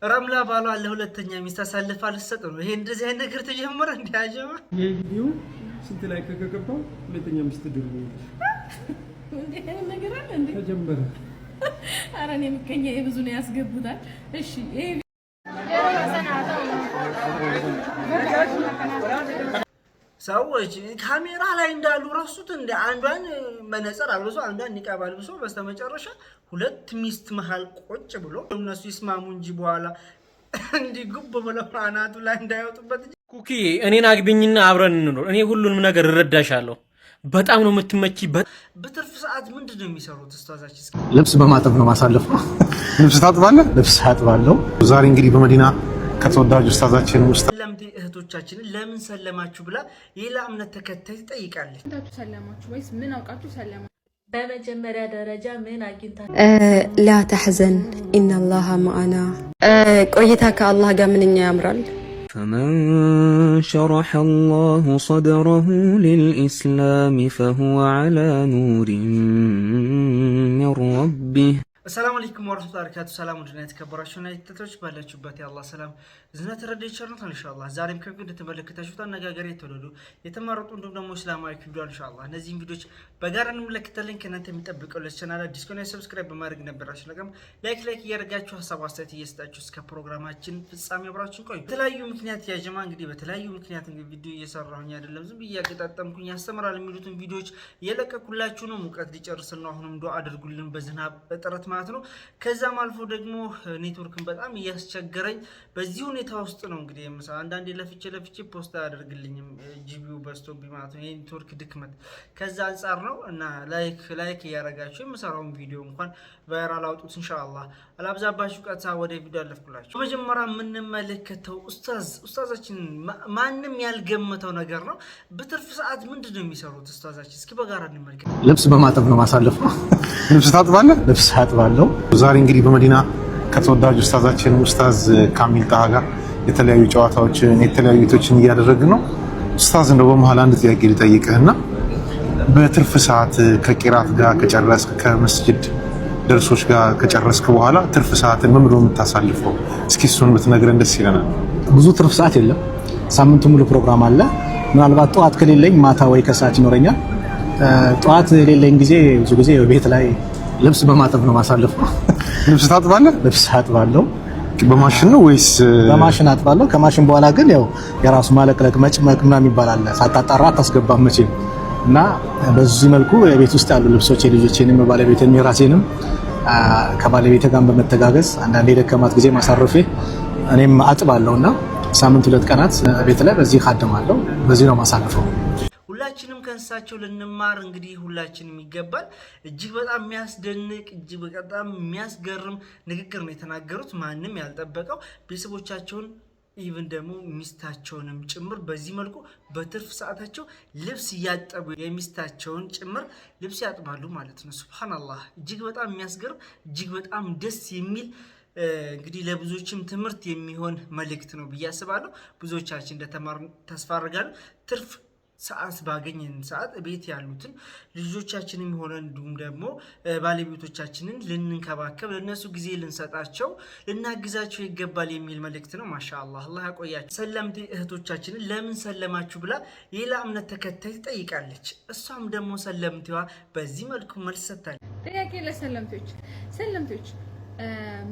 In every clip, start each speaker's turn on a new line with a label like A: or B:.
A: ረምላ ባሏ ለሁለተኛ ሚስት አሳልፋ ልትሰጥ ነው። ይሄ እንደዚህ አይነት ነገር ተጀመረ እንዴ? አጀባ
B: ይሄ ቪዲዮ ስንት ላይ ከገባው ሁለተኛ ሚስት ድርብ
C: እንዴ ነገር አለ እንዴ?
B: ተጀመረ።
C: ኧረ እኔ ምቀኛ የብዙ ነው ያስገቡታል። እሺ ይሄ
A: ሰዎች ካሜራ ላይ እንዳሉ ረሱት እንደ አንዷን መነጽር አልብሶ አንዷን ኒቃብ አልብሶ በስተመጨረሻ ሁለት ሚስት መሃል ቁጭ ብሎ እነሱ ይስማሙ እንጂ በኋላ እንዲህ ጉብ ብለው አናቱ ላይ እንዳይወጡበት።
D: ኩኪ እኔን አግቢኝና አብረን እንኖር። እኔ ሁሉንም ነገር እረዳሻለሁ። በጣም ነው የምትመጪ።
A: በትርፍ ሰዓት ምንድን ነው የሚሰሩት? ኡስታዛችን
E: ልብስ በማጠብ ነው ማሳለፈው።
B: ልብስ ታጥባለህ?
E: ልብስ አጥባለሁ። ዛሬ እንግዲህ በመዲና ከተወዳጁ ኡስታዛችን
A: ሰለምቴ እህቶቻችንን ለምን ሰለማችሁ ብላ የሌላ እምነት ተከታይ ትጠይቃለች።
C: እንታችሁ ሰለማችሁ ወይስ ምን አውቃችሁ ሰለማችሁ?
F: በመጀመሪያ ደረጃ ምን አግኝታችሁ?
G: ላ ተሕዘን ኢነላሃ መዓና። ቆይታ ከአላህ ጋር ምንኛ ያምራል።
H: فمن شرح الله صدره للإسلام فهو على نور من ربه.
A: السلام عليكم ورحمة الله وبركاته. سلام ودنا የተከበራችሁ እና የተተች ባላችሁበት የአላህ ሰላም ዝናት ተረዳይቻለሁ ኢንሻአላህ። ዛሬም ከዚህ እንደተመለከታችሁት አነጋገር የተወለዱ የተማረጡ እንዲሁም ደግሞ እስላማዊ ቪዲዮ ኢንሻአላህ እነዚህን ቪዲዮዎች በጋራ እንመለከታለን። ከእናንተ የሚጠብቀው ለቻናል አዲስ ከሆነ ሰብስክራይብ በማድረግ ነበራችሁ ነገም ላይክ እያደረጋችሁ ሀሳብ አስተያየት እየሰጣችሁ እስከ ፕሮግራማችን ፍጻሜ አብራችሁን ቆዩ። በተለያዩ ምክንያት ያጀማ እንግዲህ በተለያዩ ምክንያት እንግዲህ ቪዲዮ እየሰራሁኝ አይደለም፣ ዝም ብዬ እያገጣጠምኩኝ ያስተምራል የሚሉትን ቪዲዮዎች እየለቀኩላችሁ ነው። ሙቀት ሊጨርስና አሁንም ዱአ አድርጉልን በዝናብ እጥረት ማለት ነው። ከዛም አልፎ ደግሞ ኔትወርክን በጣም እያስቸገረኝ በዚህ ሁኔታ ውስጥ ነው እንግዲህ የምሰራ። አንዳንዴ ለፍቼ ፖስት አያደርግልኝም ጂቢው በስቶብኝ ማለት ነው። የኔትወርክ ድክመት ከዛ አንፃር ነው እና ላይክ እያደረጋችሁ የምሰራውን ቪዲዮ እንኳን ቫይራል አውጡት ኢንሻአላህ። አላብዛባችሁ፣ ቀጥታ ወደ ቪዲዮ አለፍኩላችሁ። በመጀመሪያ የምንመለከተው ኡስታዛችን ማንም ያልገመተው ነገር ነው። በትርፍ ሰዓት ምንድን ነው የሚሰሩት ኡስታዛችን? እስኪ በጋራ እንመልከት።
E: ልብስ በማጠብ ነው ማሳለፈው።
B: ልብስ ታጥባለህ?
E: ልብስ አጥባለሁ። ዛሬ እንግዲህ በመዲና ከተወዳጁ ኡስታዛችን ኡስታዝ ካሚል ጣሃ ጋር የተለያዩ ጨዋታዎችን የተለያዩ ቤቶችን እያደረግን ነው። ኡስታዝ እንደው በመሃል አንድ ጥያቄ ልጠይቅህና በትርፍ ሰዓት ከቂራት ጋር ከጨረስክ ከመስጂድ ደርሶች ጋር ከጨረስክ በኋላ ትርፍ ሰዓትን ምን ብሎ የምታሳልፈው? እስኪ እሱን ብትነግረን ደስ ይለናል።
I: ብዙ ትርፍ ሰዓት የለም። ሳምንቱ ሙሉ ፕሮግራም አለ። ምናልባት ጠዋት ከሌለኝ ማታ ወይ ከሰዓት ይኖረኛል። ጠዋት የሌለኝ ጊዜ ብዙ ጊዜ ቤት ላይ
E: ልብስ በማጠብ ነው ማሳለፈው።
B: ልብስ ታጥባለህ?
I: ልብስ አጥባለሁ።
B: በማሽን ነው ወይስ?
I: በማሽን አጥባለሁ። ከማሽን በኋላ ግን ያው የራሱ ማለቅለቅ መጭመቅ ምናምን ይባላል። ሳታጣራ አታስገባም መቼም። እና በዚህ መልኩ የቤት ውስጥ ያሉ ልብሶች የልጆቼንም ባለቤቴንም የራሴንም ከባለቤቴ ጋር በመተጋገዝ አንዳንዴ ደከማት ጊዜ ማሳረፌ እኔም አጥባለሁና ሳምንት 2 ቀናት ቤት ላይ በዚህ ካደማለሁ። በዚህ ነው ማሳለፈው።
A: ሁላችንም ከእንስሳቸው ልንማር እንግዲህ ሁላችንም ይገባል። እጅግ በጣም የሚያስደንቅ እጅግ በጣም የሚያስገርም ንግግር ነው የተናገሩት። ማንም ያልጠበቀው ቤተሰቦቻቸውን ኢቭን ደግሞ ሚስታቸውንም ጭምር በዚህ መልኩ በትርፍ ሰዓታቸው ልብስ እያጠቡ የሚስታቸውን ጭምር ልብስ ያጥባሉ ማለት ነው። ሱብሃንአላህ እጅግ በጣም የሚያስገርም እጅግ በጣም ደስ የሚል እንግዲህ ለብዙዎችም ትምህርት የሚሆን መልእክት ነው ብዬ አስባለሁ። ብዙዎቻችን እንደተማር ተስፋ አድርጋለሁ። ትርፍ ሰዓት ባገኘን ሰዓት ቤት ያሉትን ልጆቻችንም ሆነ እንዲሁም ደግሞ ባለቤቶቻችንን ልንንከባከብ ለነሱ ጊዜ ልንሰጣቸው ልናግዛቸው ይገባል የሚል መልእክት ነው። ማሻአላህ አላህ ያቆያችሁ። ሰለምቴ እህቶቻችንን ለምን ሰለማችሁ ብላ የሌላ እምነት ተከታይ ትጠይቃለች። እሷም ደግሞ ሰለምቴዋ በዚህ መልኩ መልስ ሰጥታለች።
C: ጥያቄ ሰለምቴዎች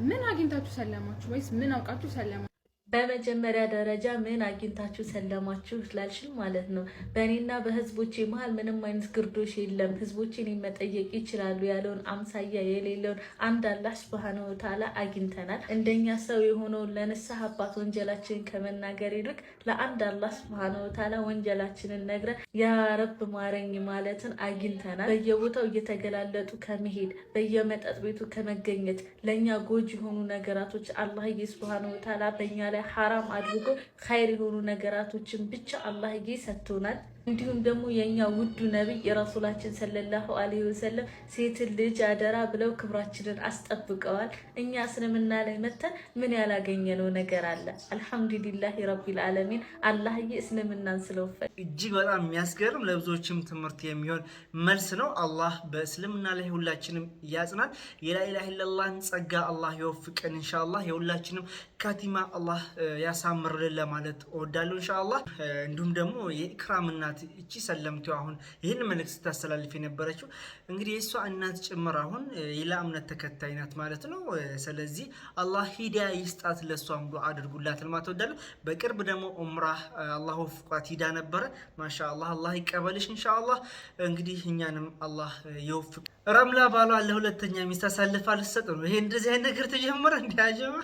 C: ምን አግኝታችሁ ሰለማችሁ ወይስ ምን አውቃችሁ ሰለማችሁ?
F: በመጀመሪያ ደረጃ ምን አግኝታችሁ ሰለማችሁ ላልሽል ማለት ነው። በእኔና በህዝቦቼ መሀል ምንም አይነት ግርዶሽ የለም፣ ህዝቦቼን መጠየቅ ይችላሉ ያለውን አምሳያ የሌለውን አንድ አላህ ሱብሃነሁ ወተዓላ አግኝተናል። እንደኛ ሰው የሆነውን ለንስሐ አባት ወንጀላችንን ከመናገር ይልቅ ለአንድ አላህ ሱብሃነሁ ወተዓላ ወንጀላችንን ነግረን ያ ረብ ማረኝ ማለትን አግኝተናል። በየቦታው እየተገላለጡ ከመሄድ በየመጠጥ ቤቱ ከመገኘት ለኛ ጎጂ የሆኑ ነገራቶች አላህ ሱብሃነሁ ወተዓላ በእኛ ላይ ሐራም አድርጎ ኸይር የሆኑ ነገራቶችን ብቻ አላህዬ ሰጥቶናል። እንዲሁም ደግሞ የኛ ውዱ ነብይ ረሱላችን ሰለላሁ ዐለይሂ ወሰለም ሴት ልጅ አደራ ብለው ክብራችንን አስጠብቀዋል። እኛ እስልምና ላይ መተን ምን ያላገኘነው ነገር አለ? አልሐምዱሊላህ ረቢል ዓለሚን አላህዬ እስልምናን ስለወፈቀ
A: እጅግ በጣም የሚያስገርም ለብዙዎችም ትምህርት የሚሆን መልስ ነው። አላህ በእስልምና ላይ ሁላችንም ያጽናል። የላኢላሃ ኢለላህን ጸጋ አላህ ይወፍቀን ኢንሻአላህ። የሁላችንም ካቲማ አላህ ያሳምርልን ለማለት እወዳለሁ ኢንሻአላህ። እንዲሁም ደግሞ የኢክራም እናት እቺ ሰለምቱ አሁን ይሄን መልእክት ስታስተላልፍ የነበረችው እንግዲህ የሷ እናት ጭምር አሁን የላ እምነት ተከታይ ናት ማለት ነው። ስለዚህ አላህ ሂዳያ ይስጣት፣ ለሷም ዱዓ አድርጉላት ማለት እወዳለሁ። በቅርብ ደግሞ ዑምራህ አላህ ወፍቋት ሂዳ ነበረ። ማሻአላህ አላህ ይቀበልሽ ኢንሻአላህ። እንግዲህ እኛንም አላህ ይወፍቅ። ረምላ ባሏ ለሁለተኛ ሚስት አሳልፋ ልትሰጥ ነው። ይሄ እንደዚህ አይነት ነገር ተጀመረ እንዲያጀማ።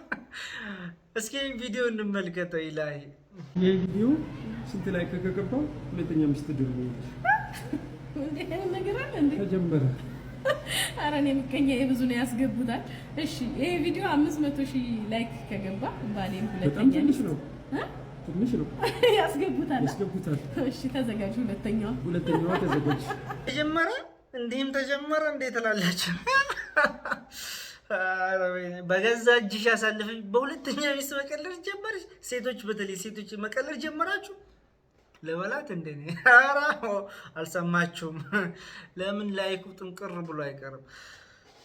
A: እስኪ ቪዲዮ እንመልከተው። ኢላሂ
B: ይሄ ቪዲዮ ስንት ላይ ከገባው ሁለተኛ ሚስት ድርቡ
C: እንዴ ነገር አለ እንዴ
B: ተጀመረ።
C: ኧረ እኔ ምቀኛ የብዙ ነው ያስገቡታል። እሺ ይሄ ቪዲዮ 500,000 ላይክ ከገባ ባሌም ሁለተኛ
B: ትንሽ ነው ትንሽ ነው
C: ያስገቡታል። እሺ ተዘጋጁ። ሁለተኛዋ ተዘጋጅ።
A: ተጀመረ እንዴም ተጀመረ እንዴ ትላላችሁ? በገዛ እጅሽ ያሳልፍሽ በሁለተኛ ሚስት መቀለድ ጀመርሽ። ሴቶች በተለይ ሴቶች መቀለድ ጀመራችሁ። ለበላት እንደኔ ኧረ አልሰማችሁም? ለምን ላይኩ ጥንቅር ብሎ አይቀርም።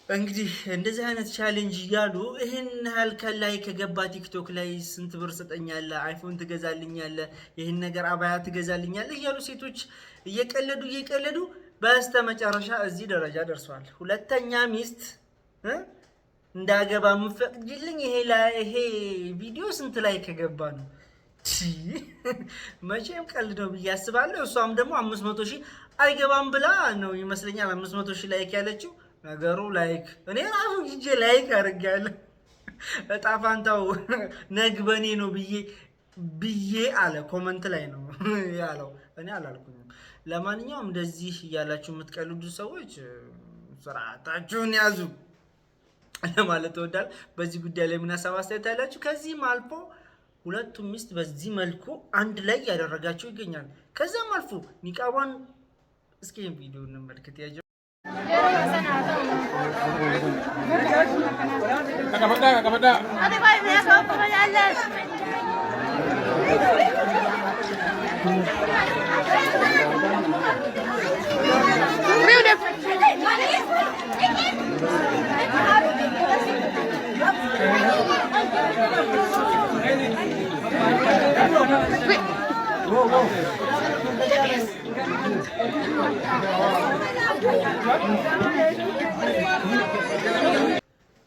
A: እንግዲህ እንደዚህ አይነት ቻሌንጅ እያሉ ይሄን ያህል ከላይ ከገባ ቲክቶክ ላይ ስንት ብር ሰጠኛለህ፣ አይፎን ትገዛልኛለህ፣ ይሄን ነገር አባያ ትገዛልኛለህ እያሉ ሴቶች እየቀለዱ በስተመጨረሻ እዚህ ደረጃ ደርሷል። ሁለተኛ ሚስት እንዳገባ የምፈቅጂልኝ ይሄ ቪዲዮ ስንት ላይ ከገባ ነው? መቼም ቀልድ ነው ብዬ አስባለሁ። እሷም ደግሞ 500,000 አይገባም ብላ ነው ይመስለኛል 500,000 ላይክ ያለችው። ነገሩ ላይክ እኔ ራሱ ሂጄ ላይክ አድርጌያለሁ። እጣ ፋንታው ነግበኔ ነው ብዬ አለ። ኮመንት ላይ ነው ያለው፣ እኔ አላልኩኝም። ለማንኛውም እንደዚህ እያላችሁ የምትቀልዱ ሰዎች ስርዓታችሁን ያዙ ለማለት እወዳለሁ። በዚህ ጉዳይ ላይ ምን ሀሳብ አስተያየት ያላችሁ? ከዚህም አልፎ ሁለቱም ሚስት በዚህ መልኩ አንድ ላይ ያደረጋቸው ይገኛል። ከዛም አልፎ ኒቃቧን እስኪ ቪዲዮ እንመልከት። ያጀ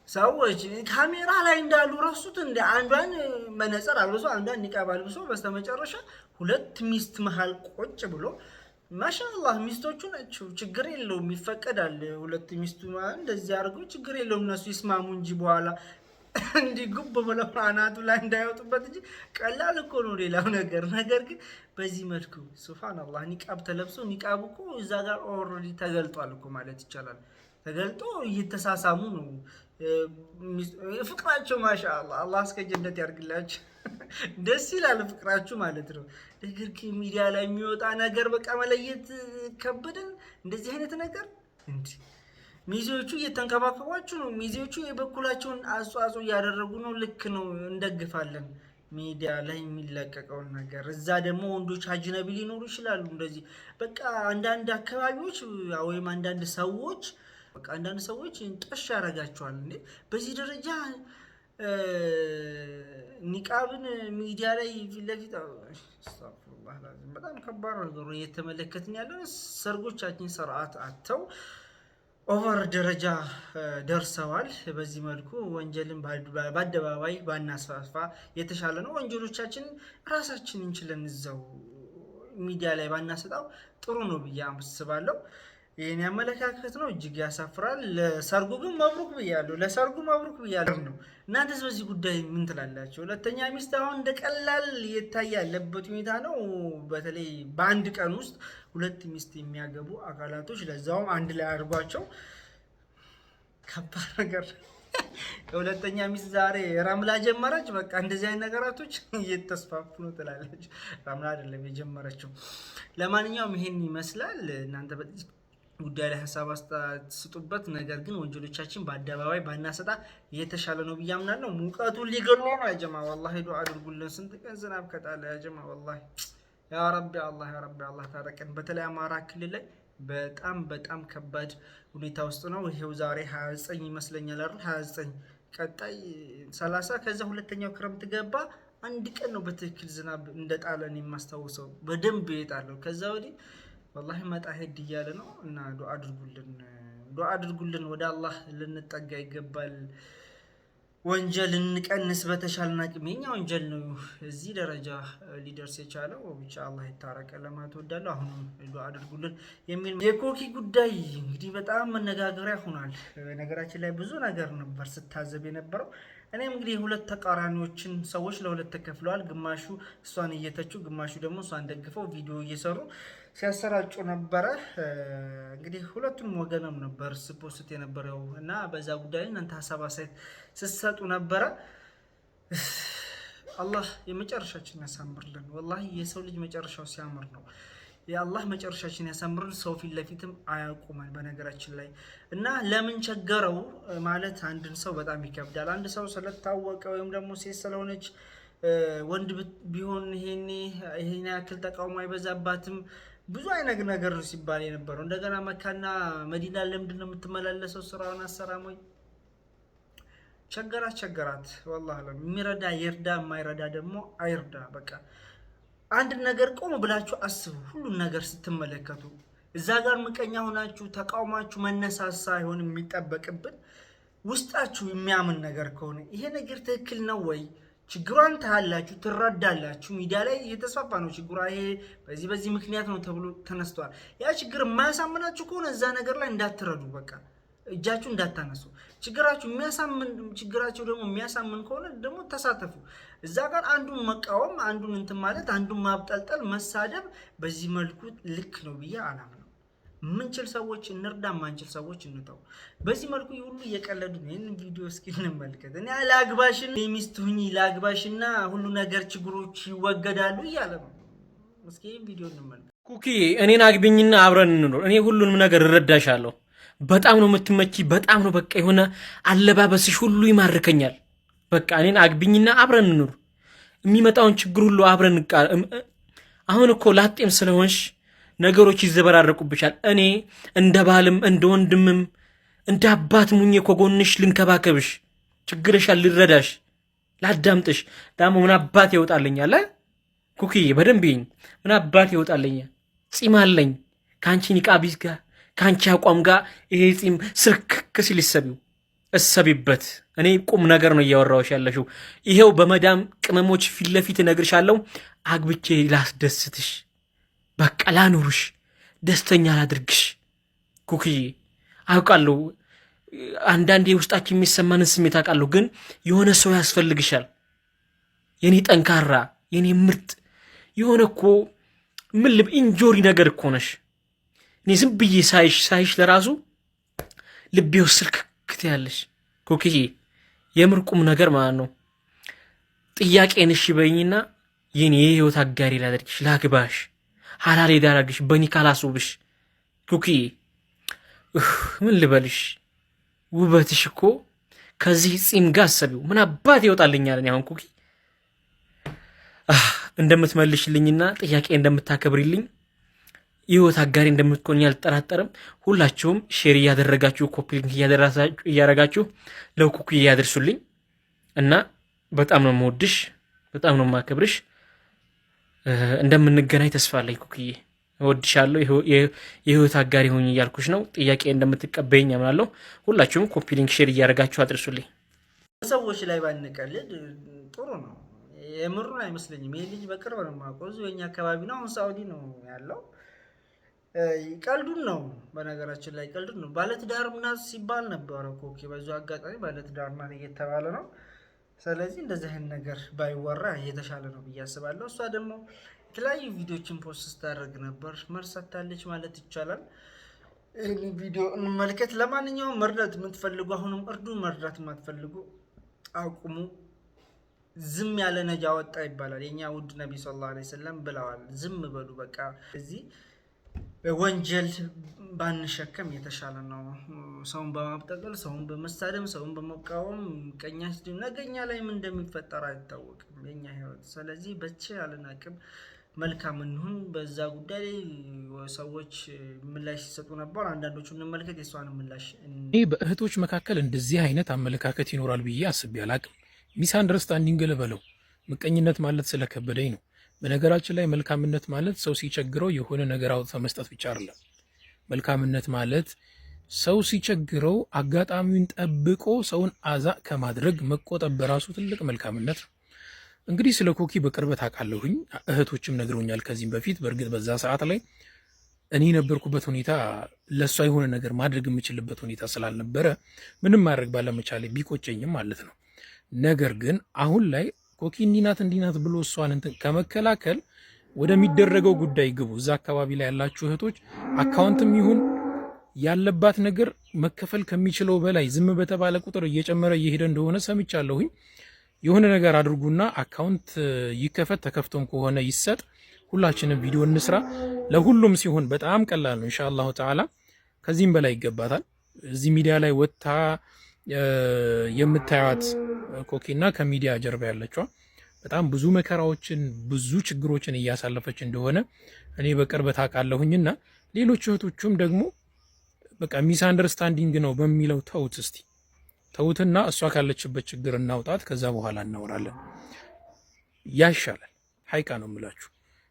A: ሰዎች ካሜራ ላይ እንዳሉ ረሱት። እንደ አንዷን መነጽር አልብሶ አንዷን ኒቃብ አልብሶ በስተመጨረሻ ሁለት ሚስት መሃል ቁጭ ብሎ ማሻአላህ ሚስቶቹ ናቸው። ችግር የለውም ይፈቀዳል። ሁለት ሚስቱ እንደዚህ አድርገው ችግር የለውም እነሱ ይስማሙ እንጂ በኋላ እንዲህ ጉብ ብለው አናቱ ላይ እንዳይወጡበት እንጂ ቀላል እኮ ነው ሌላው ነገር። ነገር ግን በዚህ መልኩ ሱብሃንአላህ ኒቃብ ተለብሶ ኒቃቡ እኮ እዛ ጋር ኦልሬዲ ተገልጧል እኮ ማለት ይቻላል። ተገልጦ እየተሳሳሙ ነው ፍቅራቸው። ማሻአላህ አላህ እስከ ጀነት ያርግላችሁ። ደስ ይላል ፍቅራችሁ ማለት ነው። ነገር ግን ሚዲያ ላይ የሚወጣ ነገር በቃ መለየት ከበደን። እንደዚህ አይነት ነገር እንዴ ሚዜዎቹ እየተንከባከቧችሁ ነው። ሚዜዎቹ የበኩላቸውን አስተዋጽኦ እያደረጉ ነው። ልክ ነው፣ እንደግፋለን። ሚዲያ ላይ የሚለቀቀውን ነገር እዛ ደግሞ ወንዶች አጅነቢ ሊኖሩ ይችላሉ። እንደዚህ በቃ አንዳንድ አካባቢዎች ወይም አንዳንድ ሰዎች ጥሽ ያደርጋቸዋል። እንዴ በዚህ ደረጃ ኒቃብን ሚዲያ ላይ ፊት ለፊት በጣም ከባድ ነገሩ እየተመለከትን ያለን። ሰርጎቻችን ስርዓት አጥተው ኦቨር ደረጃ ደርሰዋል። በዚህ መልኩ ወንጀልን በአደባባይ ባናስፋፋ የተሻለ ነው። ወንጀሎቻችን ራሳችን እንችለን እዛው ሚዲያ ላይ ባናሰጣው ጥሩ ነው ብዬ አስባለሁ። ይህን ያመለካከት ነው። እጅግ ያሳፍራል። ለሰርጉ ግን መብሩክ ብያለሁ ነው። እናንተስ በዚህ ጉዳይ ምን ትላላችሁ? ሁለተኛ ሚስት አሁን እንደ ቀላል እየታየ ያለበት ሁኔታ ነው። በተለይ በአንድ ቀን ውስጥ ሁለት ሚስት የሚያገቡ አካላቶች ለዛውም አንድ ላይ አድርጓቸው ከባድ ነገር ሁለተኛ ሚስት ዛሬ ረምላ ጀመረች። በቃ እንደዚህ አይነት ነገራቶች እየተስፋፉ ነው ትላለች። ረምላ አይደለም የጀመረችው። ለማንኛውም ይሄን ይመስላል። እናንተ በዚህ ጉዳይ ላይ ሀሳብ አስተያየት ነገር ግን ወንጀሎቻችን በአደባባይ ባናሰጣ እየተሻለ ነው ብዬ አምናለሁ። ሙቀቱን ሊገሉ ነው ያጀማ። ወላሂ ዱአ አድርጉልን። ስንት ቀን ዝናብ ከጣለ ያጀማ። ወላሂ ያ ረቢ አላህ ታረቀን። በተለይ አማራ ክልል ላይ በጣም ከባድ ሁኔታ ውስጥ ነው። ይሄው ዛሬ 29 ይመስለኛል አይደል? 29 ቀጣይ 30 ከዛ ሁለተኛው ክረምት ገባ። አንድ ቀን ነው በትክክል ዝናብ እንደጣለን የማስታውሰው በደንብ ይጣለው። ከዛ ወዲህ ወላሂ መጣ ሄድ እያለ ነው እና ዱአ አድርጉልን። ወደ አላህ ልንጠጋ ይገባል። ወንጀል እንቀንስ በተሻለን አቅም። የኛ ወንጀል ነው እዚህ ደረጃ ሊደርስ የቻለው። ብቻ አላህ ይታረቀ ለማለት እወዳለሁ። አሁንም ዱአ አድርጉልን የሚል የኮኪ ጉዳይ እንግዲህ በጣም መነጋገሪያ ሆኗል። ነገራችን ላይ ብዙ ነገር ነበር ስታዘብ የነበረው። እኔም እንግዲህ ሁለት ተቃራኒዎችን ሰዎች ለሁለት ተከፍለዋል። ግማሹ እሷን እየተቹ፣ ግማሹ ደግሞ እሷን ደግፈው ቪዲዮ እየሰሩ ሲያሰራጩ ነበረ። እንግዲህ ሁለቱም ወገንም ነበር ስፖስት የነበረው እና በዛ ጉዳይ እናንተ ሀሳብ አስተያየት ስትሰጡ ነበረ። አላህ የመጨረሻችን ያሳምርልን። ወላሂ የሰው ልጅ መጨረሻው ሲያምር ነው። የአላህ መጨረሻችን ያሳምርን። ሰው ፊት ለፊትም አያውቁም በነገራችን ላይ እና ለምን ቸገረው ማለት አንድን ሰው በጣም ይከብዳል። አንድ ሰው ስለታወቀ ወይም ደግሞ ሴት ስለሆነች ወንድ ቢሆን ይሄን ያክል ተቃውሞ አይበዛባትም። ብዙ አይነት ነገር ሲባል የነበረው እንደገና መካና መዲና ለምንድን ነው የምትመላለሰው? ስራውን አሰራም ወይ? ቸገራት ወላሂ የሚረዳ ይርዳ፣ የማይረዳ ደግሞ አይርዳ። በቃ አንድ ነገር ቆም ብላችሁ አስቡ። ሁሉን ነገር ስትመለከቱ እዛ ጋር ምቀኛ ሆናችሁ ተቃውማችሁ መነሳት ሳይሆን የሚጠበቅብን ውስጣችሁ የሚያምን ነገር ከሆነ ይሄ ነገር ትክክል ነው ወይ? ችግሯን ታያላችሁ፣ ትረዳላችሁ። ሚዲያ ላይ እየተስፋፋ ነው ችግሯ ይሄ በዚህ ምክንያት ነው ተብሎ ተነስቷል። ያ ችግር የማያሳምናችሁ ከሆነ እዛ ነገር ላይ እንዳትረዱ፣ በቃ እጃችሁ እንዳታነሱ። ችግራቸው ደግሞ የሚያሳምን ከሆነ ደግሞ ተሳተፉ። እዛ ጋር አንዱን መቃወም፣ አንዱን እንትን ማለት፣ አንዱን ማብጠልጠል፣ መሳደብ በዚህ መልኩ ልክ ነው ብዬ አላምነው። ምንችል ሰዎች እንርዳ፣ ማንችል ሰዎች እንተው። በዚህ መልኩ ሁሉ እየቀለዱ ነው። ይህን ቪዲዮ እስኪ እንመልከት። እኔ ላግባሽን የሚስት ሁኚ ላግባሽና ሁሉ ነገር ችግሮች ይወገዳሉ እያለ ነው። እስኪ ይህን ቪዲዮ እንመልከት።
D: ኩኪ እኔን አግቢኝና አብረን እንኖር። እኔ ሁሉንም ነገር እረዳሻለሁ። በጣም ነው የምትመቺ። በጣም ነው በቃ የሆነ አለባበስሽ ሁሉ ይማርከኛል። በቃ እኔን አግቢኝና አብረን እንኑር። የሚመጣውን ችግር ሁሉ አብረን አሁን እኮ ላጤም ስለሆንሽ ነገሮች ይዘበራረቁብሻል። እኔ እንደ ባልም እንደ ወንድምም እንደ አባት ሙኜ ከጎንሽ ልንከባከብሽ፣ ችግርሻል ልረዳሽ፣ ላዳምጥሽ። ዳሞ ምን አባት ይወጣልኛል? ኩኪዬ በደንብ ይኝ። ምን አባት ይወጣልኛል? ጺም አለኝ ከአንቺ ኒቃቢስ ጋር ከአንቺ አቋም ጋር ይሄ ጺም ስርክክ ሲል እሰቢበት። እኔ ቁም ነገር ነው እያወራሁሽ ያለሽው። ይሄው በመዳም ቅመሞች ፊት ለፊት እነግርሻለሁ። አግብቼ ላስደስትሽ፣ በቃ ላኑርሽ፣ ደስተኛ ላድርግሽ። ኩክዬ አውቃለሁ አንዳንዴ ውስጣችን የሚሰማንን ስሜት አውቃለሁ፣ ግን የሆነ ሰው ያስፈልግሻል። የኔ ጠንካራ፣ የኔ ምርጥ፣ የሆነ እኮ ምን ኢንጆሪ ነገር እኮ ነሽ። እኔ ዝም ብዬ ሳይሽ ለራሱ ልቤ ውስጥ ስልክክት ያለሽ ኮክዬ፣ የምር ቁም ነገር ማለት ነው። ጥያቄን እሺ በይኝና የኔ የህይወት አጋሪ ላደርግሽ፣ ላግባሽ፣ ሐላሌ ዳራግሽ፣ በኒካ ላስውብሽ። ኮክዬ ምን ልበልሽ፣ ውበትሽ እኮ ከዚህ ጺም ጋር አሰቢው ምን አባት ይወጣልኛል። እኔ አሁን ኮኪ እንደምትመልሽልኝና ጥያቄ እንደምታከብሪልኝ የህይወት አጋሪ እንደምትኮኝ አልጠራጠርም። ሁላችሁም ሼር እያደረጋችሁ ኮፒ ሊንክ እያደረጋችሁ ለኩኩ እያደርሱልኝ እና በጣም ነው የምወድሽ፣ በጣም ነው የማከብርሽ። እንደምንገናኝ ተስፋ አለኝ ኩኩዬ፣ እወድሻለሁ። የህይወት አጋሪ ሆኝ እያልኩሽ ነው። ጥያቄ እንደምትቀበይኝ አምናለሁ። ሁላችሁም ኮፒ ሊንክ ሼር እያደረጋችሁ አድርሱልኝ።
A: ሰዎች ላይ ባንቀልድ ጥሩ ነው። የምሩን አይመስለኝም። ይህ ልጅ በቅርብ ነው የማውቀው፣ እዚሁ የኛ አካባቢ ነው። አሁን ሳውዲ ነው ያለው። ቀልዱን ነው በነገራችን ላይ ቀልዱን ነው። ባለትዳር ምናምን ሲባል ነበረ ኮኪ፣ በዚሁ አጋጣሚ ባለትዳር ምናምን እየተባለ ነው። ስለዚህ እንደዚህ አይነት ነገር ባይወራ የተሻለ ነው ብዬ አስባለሁ። እሷ ደግሞ የተለያዩ ቪዲዮችን ፖስት ስታደርግ ነበር፣ መልስ ሰጥታለች ማለት ይቻላል። ይህን ቪዲዮ እንመልከት። ለማንኛውም መርዳት የምትፈልጉ አሁንም እርዱ፣ መርዳት የማትፈልጉ አቁሙ። ዝም ያለ ነጃ ወጣ ይባላል። የኛ ውድ ነቢ ሰለላሁ ዐለይሂ ወሰለም ብለዋል። ዝም በሉ በቃ። እዚህ ወንጀል ባንሸከም የተሻለ ነው። ሰውን በማብጠቀል፣ ሰውን በመሳደም፣ ሰውን በመቃወም ቀኛ ነገኛ ላይ ምን እንደሚፈጠር አይታወቅም የኛ ህይወት። ስለዚህ በተቻለን አቅም መልካም እንሁን። በዛ ጉዳይ ሰዎች ምላሽ ሲሰጡ ነበር። አንዳንዶቹ እንመልከት የሷን ምላሽ።
J: እኔ በእህቶች መካከል እንደዚህ አይነት አመለካከት ይኖራል ብዬ አስቤ አላቅም። ሚስ አንደርስታንዲንግ ልበለው ምቀኝነት ማለት ስለከበደኝ ነው። በነገራችን ላይ መልካምነት ማለት ሰው ሲቸግረው የሆነ ነገር አውጥቶ መስጠት ብቻ አይደለም። መልካምነት ማለት ሰው ሲቸግረው አጋጣሚውን ጠብቆ ሰውን አዛ ከማድረግ መቆጠብ በራሱ ትልቅ መልካምነት ነው። እንግዲህ ስለ ኮኪ በቅርበት አውቃለሁኝ። እህቶችም ነግረውኛል ከዚህም በፊት። በእርግጥ በዛ ሰዓት ላይ እኔ የነበርኩበት ሁኔታ ለእሷ የሆነ ነገር ማድረግ የምችልበት ሁኔታ ስላልነበረ ምንም ማድረግ ባለመቻሌ ቢቆጨኝም ማለት ነው። ነገር ግን አሁን ላይ ኮኪ እንዲናት ብሎ እሷን እንትን ከመከላከል ወደሚደረገው ጉዳይ ግቡ። እዛ አካባቢ ላይ ያላችሁ እህቶች አካውንትም ይሁን ያለባት ነገር መከፈል ከሚችለው በላይ ዝም በተባለ ቁጥር እየጨመረ እየሄደ እንደሆነ ሰምቻለሁኝ። የሆነ ነገር አድርጉና አካውንት ይከፈት፣ ተከፍቶም ከሆነ ይሰጥ። ሁላችንም ቪዲዮ እንስራ። ለሁሉም ሲሆን በጣም ቀላል ነው ኢንሻአላሁ ተዓላ። ከዚህም በላይ ይገባታል። እዚህ ሚዲያ ላይ ወጥታ የምታዩት ኮኪና ከሚዲያ ጀርባ ያለችው በጣም ብዙ መከራዎችን ብዙ ችግሮችን እያሳለፈች እንደሆነ እኔ በቅርበት አውቃለሁኝና ሌሎች እህቶቹም ደግሞ በቃ ሚስ አንደርስታንዲንግ ነው በሚለው ተውት፣ እስቲ ተውትና እሷ ካለችበት ችግር እናውጣት። ከዛ በኋላ እናወራለን። ያሻላል። ሀይቃ ነው የምላችሁ።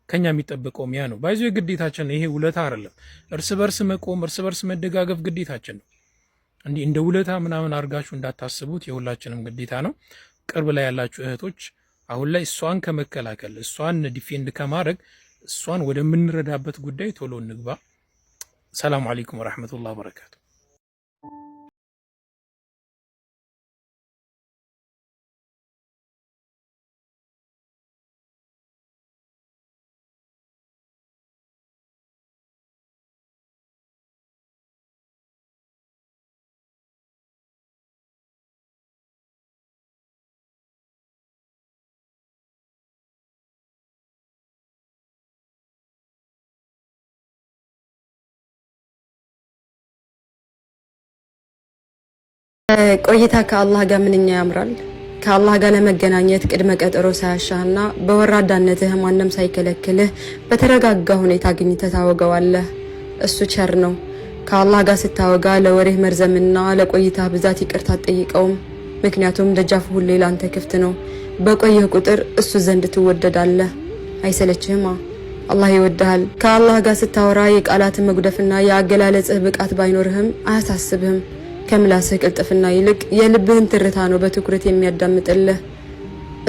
J: ከኛ የሚጠበቀው ሚያ ነው። ባይዞ ግዴታችን ነው። ይሄ ውለታ አይደለም። እርስ በርስ መቆም፣ እርስ በርስ መደጋገፍ ግዴታችን ነው። እንዲህ እንደ ውለታ ምናምን አድርጋችሁ እንዳታስቡት፣ የሁላችንም ግዴታ ነው። ቅርብ ላይ ያላችሁ እህቶች አሁን ላይ እሷን ከመከላከል እሷን ዲፌንድ ከማድረግ እሷን ወደምንረዳበት ጉዳይ ቶሎ እንግባ። ሰላም አለይኩም ወራህመቱላሂ ወበረካቱ።
G: ቆይታ ከአላህ ጋር ምንኛ ያምራል። ከአላህ ጋር ለመገናኘት ቅድመ ቀጠሮ ሳያሻህና በወራዳነትህ ማንም ሳይከለክልህ በተረጋጋ ሁኔታ አግኝተህ ታወጋዋለህ። እሱ ቸር ነው። ከአላህ ጋር ስታወጋ ለወሬህ መርዘምና ለቆይታ ብዛት ይቅርታ አትጠይቀውም። ምክንያቱም ደጃፉ ሁሌ ላንተ ክፍት ነው። በቆየህ ቁጥር እሱ ዘንድ ትወደዳለህ። አይሰለችህማ፣ አላህ ይወድሃል። ከአላህ ጋር ስታወራ የቃላት መጉደፍና የአገላለጽህ ብቃት ባይኖርህም አያሳስብህም። ከምላስህ ቅልጥፍና ይልቅ የልብህን ትርታ ነው በትኩረት የሚያዳምጥልህ።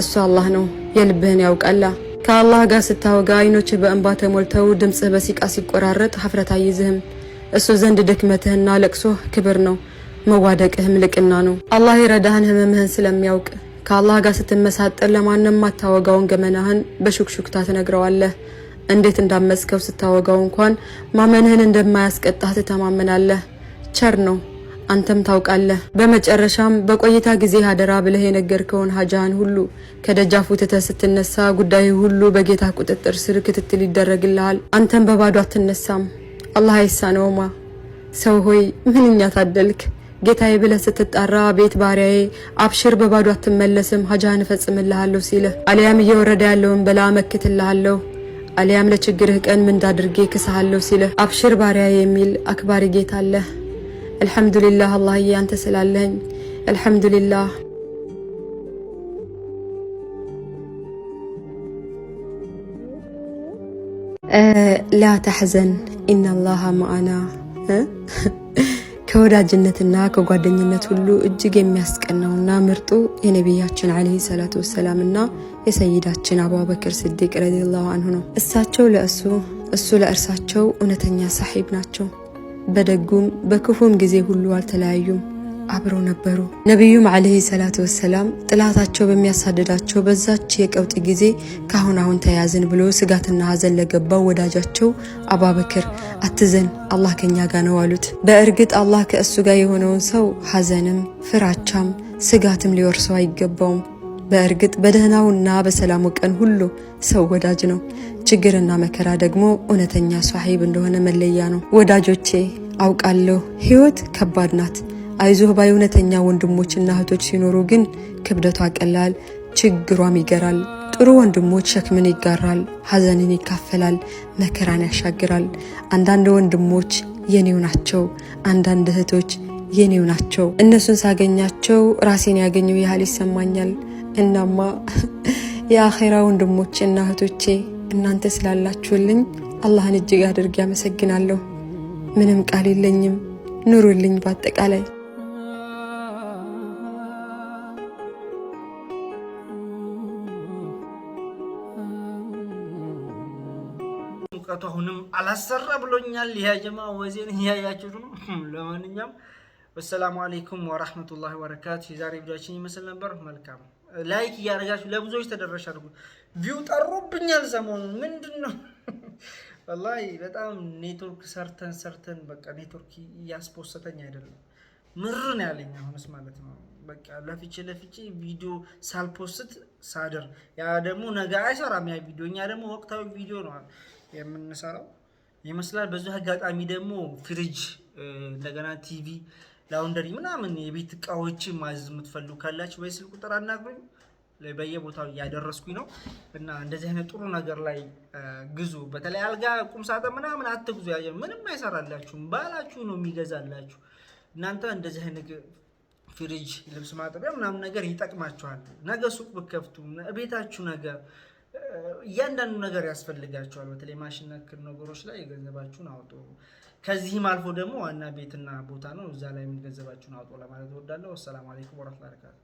G: እሱ አላህ ነው፣ የልብህን ያውቃላ። ከአላህ ጋር ስታወጋ አይኖችህ በእንባ ተሞልተው ድምፅህ በሲቃ ሲቆራረጥ ሀፍረት አይዝህም። እሱ ዘንድ ድክመትህና ለቅሶህ ክብር ነው፣ መዋደቅህም ልቅና ነው። አላህ የረዳህን ህመምህን ስለሚያውቅ ከአላህ ጋር ስትመሳጠር ለማንም ማታወጋውን ገመናህን በሹክሹክታ ትነግረዋለህ። እንዴት እንዳመስከው ስታወጋው እንኳን ማመንህን እንደማያስቀጣህ ትተማመናለህ። ቸር ነው፣ አንተም ታውቃለህ። በመጨረሻም በቆይታ ጊዜ አደራ ብለህ የነገርከውን ሀጃህን ሁሉ ከደጃፉ ትተህ ስትነሳ ጉዳዩ ሁሉ በጌታ ቁጥጥር ስር ክትትል ይደረግልሃል። አንተም በባዶ አትነሳም፣ አላህ አይሳነውማ። ሰው ሆይ ምንኛ ታደልክ! ጌታዬ ብለህ ስትጣራ ቤት ባሪያዬ አብሽር በባዶ አትመለስም ሀጃህን እፈጽምልሃለሁ ሲልህ፣ አልያም እየወረደ ያለውን በላ መክትልሃለሁ፣ አልያም ለችግርህ ቀን ምን እንዳድርጌ ክስሃለሁ ሲልህ አብሽር ባሪያዬ የሚል አክባሪ ጌታ አለህ። አልሐምዱሊላህ አላህዬ አንተ ስላለኝ አልሐምዱሊላህ። ላ ተሕዘን ኢነላሃ መዓና። ከወዳጅነትና ከጓደኝነት ሁሉ እጅግ የሚያስቀናውና ምርጡ የነቢያችን ዓለይሂ ሰላቱ ወሰላምና የሰይዳችን አቡበክር ስዲቅ ረዲየላሁ አንሁ ነው። እሳቸው ለእሱ እሱ ለእርሳቸው እውነተኛ ሳሒብ ናቸው። በደጉም በክፉም ጊዜ ሁሉ አልተለያዩም። አብረው ነበሩ። ነቢዩም ዓለይሂ ሰላቱ ወሰላም ጥላታቸው በሚያሳድዳቸው በዛች የቀውጢ ጊዜ ካሁን ተያዝን ብሎ ስጋትና ሀዘን ለገባው ወዳጃቸው አቡበክር አትዘን አላህ ከኛ ጋር ነው አሉት። በእርግጥ አላህ ከእሱ ጋር የሆነውን ሰው ሀዘንም ፍራቻም ስጋትም ሊወርሰው አይገባውም። በእርግጥ በደህናውና በሰላሙ ቀን ሁሉ ሰው ወዳጅ ነው። ችግርና መከራ ደግሞ እውነተኛ ሷሂብ እንደሆነ መለያ ነው። ወዳጆቼ አውቃለሁ ህይወት ከባድ ናት። አይዞህ ባይ እውነተኛ ወንድሞችና እህቶች ሲኖሩ ግን ክብደቷ ቀላል፣ ችግሯም ይገራል። ጥሩ ወንድሞች ሸክምን ይጋራል፣ ሀዘንን ይካፈላል፣ መከራን ያሻግራል። አንዳንድ ወንድሞች የኔው ናቸው፣ አንዳንድ እህቶች የኔው ናቸው። እነሱን ሳገኛቸው ራሴን ያገኘው ያህል ይሰማኛል። እናማ የአኺራ ወንድሞቼና እህቶቼ እናንተ ስላላችሁልኝ አላህን እጅግ አድርጌ አመሰግናለሁ። ምንም ቃል የለኝም። ኑሩልኝ። በአጠቃላይ
A: ሙቀቱ አሁንም አላሰራ ብሎኛል። ያ ጀማ ወዜን ያያችሁት ነው። ለማንኛውም ወሰላሙ አለይኩም ወራህመቱላሂ ወበረካቱ። የዛሬ ቪዲዮአችን ይመስል ነበር። መልካም ላይክ እያደረጋችሁ ለብዙዎች ተደረሻ አድርጉ። ቪው ጠሩብኛል ሰሞኑን ምንድነው? ወላሂ በጣም ኔትወርክ ሰርተን በቃ ኔትወርክ እያስፖስተኝ አይደለም። ምርን ያለኝ አሁንስ ማለት ነው። በቃ ለፍቼ ቪዲዮ ሳልፖስት ሳድር ያ ደግሞ ነገ አይሰራም ያ ቪዲዮ። እኛ ደግሞ ወቅታዊ ቪዲዮ ነው የምንሰራው ይመስላል። በዚህ አጋጣሚ ደግሞ ፍሪጅ እንደገና ቲቪ ላውንደሪ ምናምን የቤት እቃዎች ማዘዝ የምትፈልጉ ካላችሁ በስልክ ቁጥር አናግሩኝ። በየቦታው እያደረስኩኝ ነው እና እንደዚህ አይነት ጥሩ ነገር ላይ ግዙ። በተለይ አልጋ ቁም ሳጥን ምናምን አትግዙ። ያየ ምንም አይሰራላችሁም። ባላችሁ ነው የሚገዛላችሁ። እናንተ እንደዚህ አይነት ፍሪጅ፣ ልብስ ማጠቢያ ምናምን ነገር ይጠቅማችኋል። ነገ ሱቅ ብትከፍቱ ቤታችሁ ነገር እያንዳንዱ ነገር ያስፈልጋችኋል። በተለይ ማሽን ነክ ነገሮች ላይ ገንዘባችሁን አውጡ። ከዚህም አልፎ ደግሞ ዋና ቤትና ቦታ ነው፣ እዛ ላይ ገንዘባችሁን አውጡ ለማለት እወዳለሁ። ሰላም አለይኩም ወራህመቱላሂ ወበረካቱ።